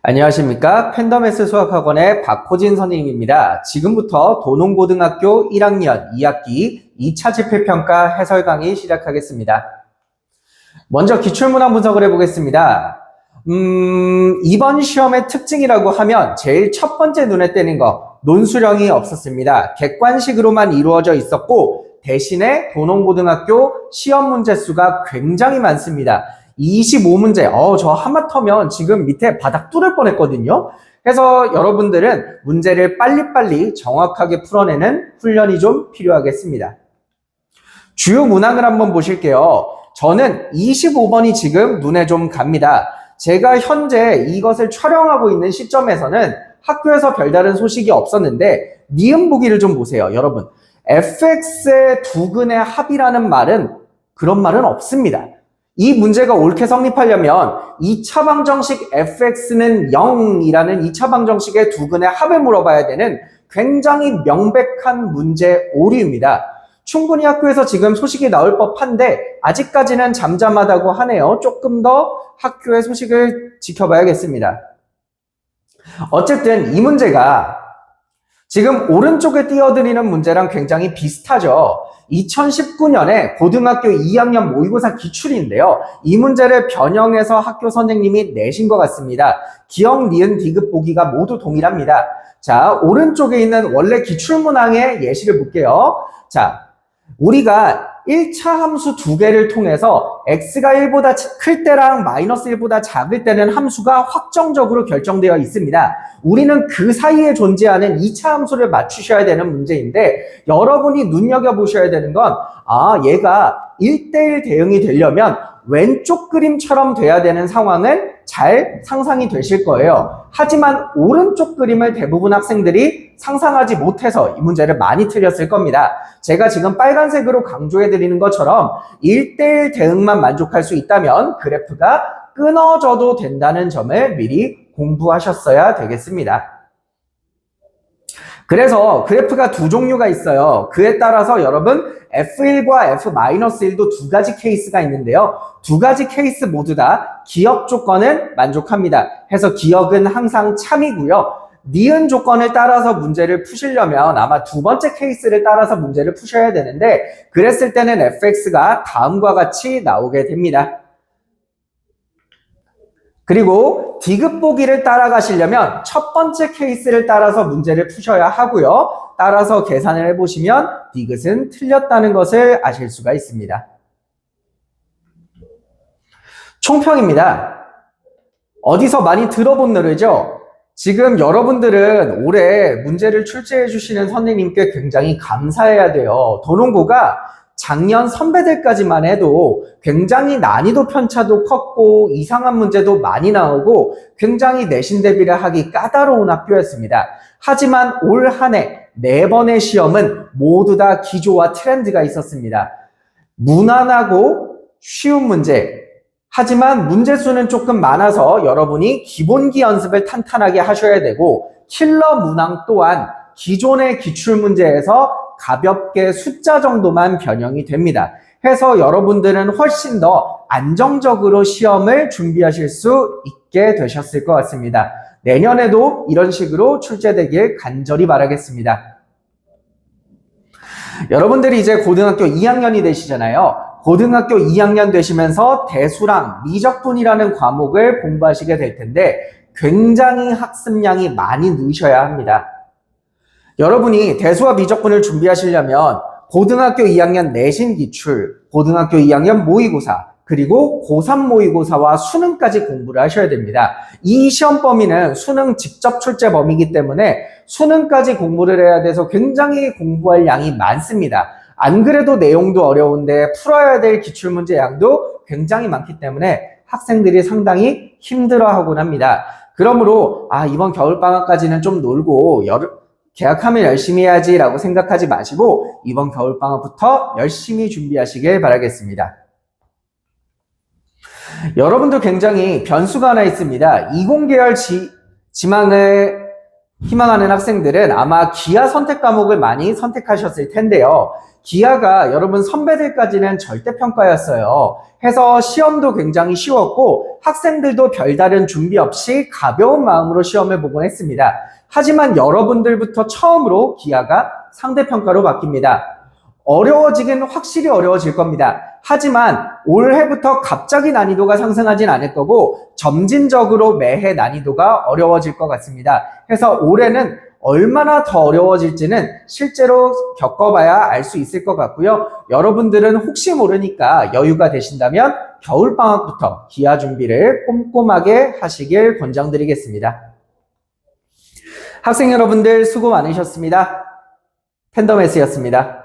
안녕하십니까. 팬덤S 수학학원의 박호진 선생님입니다. 지금부터 도농고등학교 1학년 2학기 2차 지필평가 해설 강의 시작하겠습니다. 먼저 기출문항 분석을 해보겠습니다. 이번 시험의 특징이라고 하면 제일 첫 번째 눈에 띄는 거, 논술형이 없었습니다. 객관식으로만 이루어져 있었고 대신에 도농고등학교 시험 문제 수가 굉장히 많습니다. 25문제, 저 하마터면 지금 밑에 바닥 뚫을 뻔했거든요. 그래서 여러분들은 문제를 빨리빨리 정확하게 풀어내는 훈련이 좀 필요하겠습니다. 주요 문항을 한번 보실게요. 저는 25번이 지금 눈에 좀 갑니다. 제가 현재 이것을 촬영하고 있는 시점에서는 학교에서 별다른 소식이 없었는데 니은 보기를 좀 보세요. 여러분, fx의 두근의 합이라는 말은 그런 말은 없습니다. 이 문제가 옳게 성립하려면 2차 방정식 fx는 0이라는 2차 방정식의 두근의 합을 물어봐야 되는 굉장히 명백한 문제 오류입니다. 충분히 학교에서 지금 소식이 나올 법한데 아직까지는 잠잠하다고 하네요. 조금 더 학교의 소식을 지켜봐야겠습니다. 어쨌든 이 문제가 지금 오른쪽에 띄어드리는 문제랑 굉장히 비슷하죠. 2019년에 고등학교 2학년 모의고사 기출인데요. 이 문제를 변형해서 학교 선생님이 내신 것 같습니다. 기억, 니은, 디귿 보기가 모두 동일합니다. 자, 오른쪽에 있는 원래 기출문항의 예시를 볼게요. 자, 우리가 1차 함수 두 개를 통해서 x가 1보다 클 때랑 마이너스 1보다 작을 때는 함수가 확정적으로 결정되어 있습니다. 우리는 그 사이에 존재하는 2차 함수를 맞추셔야 되는 문제인데 여러분이 눈여겨보셔야 되는 건 얘가 1대1 대응이 되려면 왼쪽 그림처럼 돼야 되는 상황은 잘 상상이 되실 거예요. 하지만 오른쪽 그림을 대부분 학생들이 상상하지 못해서 이 문제를 많이 틀렸을 겁니다. 제가 지금 빨간색으로 강조해 드리는 것처럼 1대1 대응만 만족할 수 있다면 그래프가 끊어져도 된다는 점을 미리 공부하셨어야 되겠습니다. 그래서 그래프가 두 종류가 있어요. 그에 따라서 여러분 F1과 F-1도 두 가지 케이스가 있는데요. 두 가지 케이스 모두 다 기억 조건은 만족합니다. 해서 기억은 항상 참이고요. 니은 조건을 따라서 문제를 푸시려면 아마 두 번째 케이스를 따라서 문제를 푸셔야 되는데 그랬을 때는 fx가 다음과 같이 나오게 됩니다. 그리고 디귿 보기를 따라가시려면 첫 번째 케이스를 따라서 문제를 푸셔야 하고요. 따라서 계산을 해보시면 디귿은 틀렸다는 것을 아실 수가 있습니다. 총평입니다. 어디서 많이 들어본 노래죠? 지금 여러분들은 올해 문제를 출제해 주시는 선생님께 굉장히 감사해야 돼요. 도농고가 작년 선배들까지만 해도 굉장히 난이도 편차도 컸고 이상한 문제도 많이 나오고 굉장히 내신 대비를 하기 까다로운 학교였습니다. 하지만 올 한 해 4번의 시험은 모두 다 기조와 트렌드가 있었습니다. 무난하고 쉬운 문제, 하지만 문제 수는 조금 많아서 여러분이 기본기 연습을 탄탄하게 하셔야 되고 킬러 문항 또한 기존의 기출문제에서 가볍게 숫자 정도만 변형이 됩니다. 해서 여러분들은 훨씬 더 안정적으로 시험을 준비하실 수 있게 되셨을 것 같습니다. 내년에도 이런 식으로 출제되길 간절히 바라겠습니다. 여러분들이 이제 고등학교 2학년이 되시잖아요. 고등학교 2학년 되시면서 대수랑 미적분이라는 과목을 공부하시게 될 텐데 굉장히 학습량이 많이 넣으셔야 합니다. 여러분이 대수와 미적분을 준비하시려면 고등학교 2학년 내신 기출, 고등학교 2학년 모의고사, 그리고 고3 모의고사와 수능까지 공부를 하셔야 됩니다. 이 시험 범위는 수능 직접 출제 범위이기 때문에 수능까지 공부를 해야 돼서 굉장히 공부할 양이 많습니다. 안 그래도 내용도 어려운데 풀어야 될 기출문제 양도 굉장히 많기 때문에 학생들이 상당히 힘들어하곤 합니다. 그러므로 이번 겨울방학까지는 좀 놀고 개학하면 열심히 해야지 라고 생각하지 마시고 이번 겨울방학부터 열심히 준비하시길 바라겠습니다. 여러분도 굉장히 변수가 하나 있습니다. 이공계열 지망을 희망하는 학생들은 아마 기하 선택 과목을 많이 선택하셨을 텐데요. 기아가 여러분 선배들까지는 절대평가였어요. 해서 시험도 굉장히 쉬웠고 학생들도 별다른 준비 없이 가벼운 마음으로 시험을 보곤 했습니다. 하지만 여러분들부터 처음으로 기아가 상대평가로 바뀝니다. 어려워지긴 확실히 어려워질 겁니다. 하지만 올해부터 갑자기 난이도가 상승하진 않을 거고 점진적으로 매해 난이도가 어려워질 것 같습니다. 해서 올해는 얼마나 더 어려워질지는 실제로 겪어봐야 알 수 있을 것 같고요. 여러분들은 혹시 모르니까 여유가 되신다면 겨울방학부터 기아 준비를 꼼꼼하게 하시길 권장드리겠습니다. 학생 여러분들 수고 많으셨습니다. 팬덤S였습니다.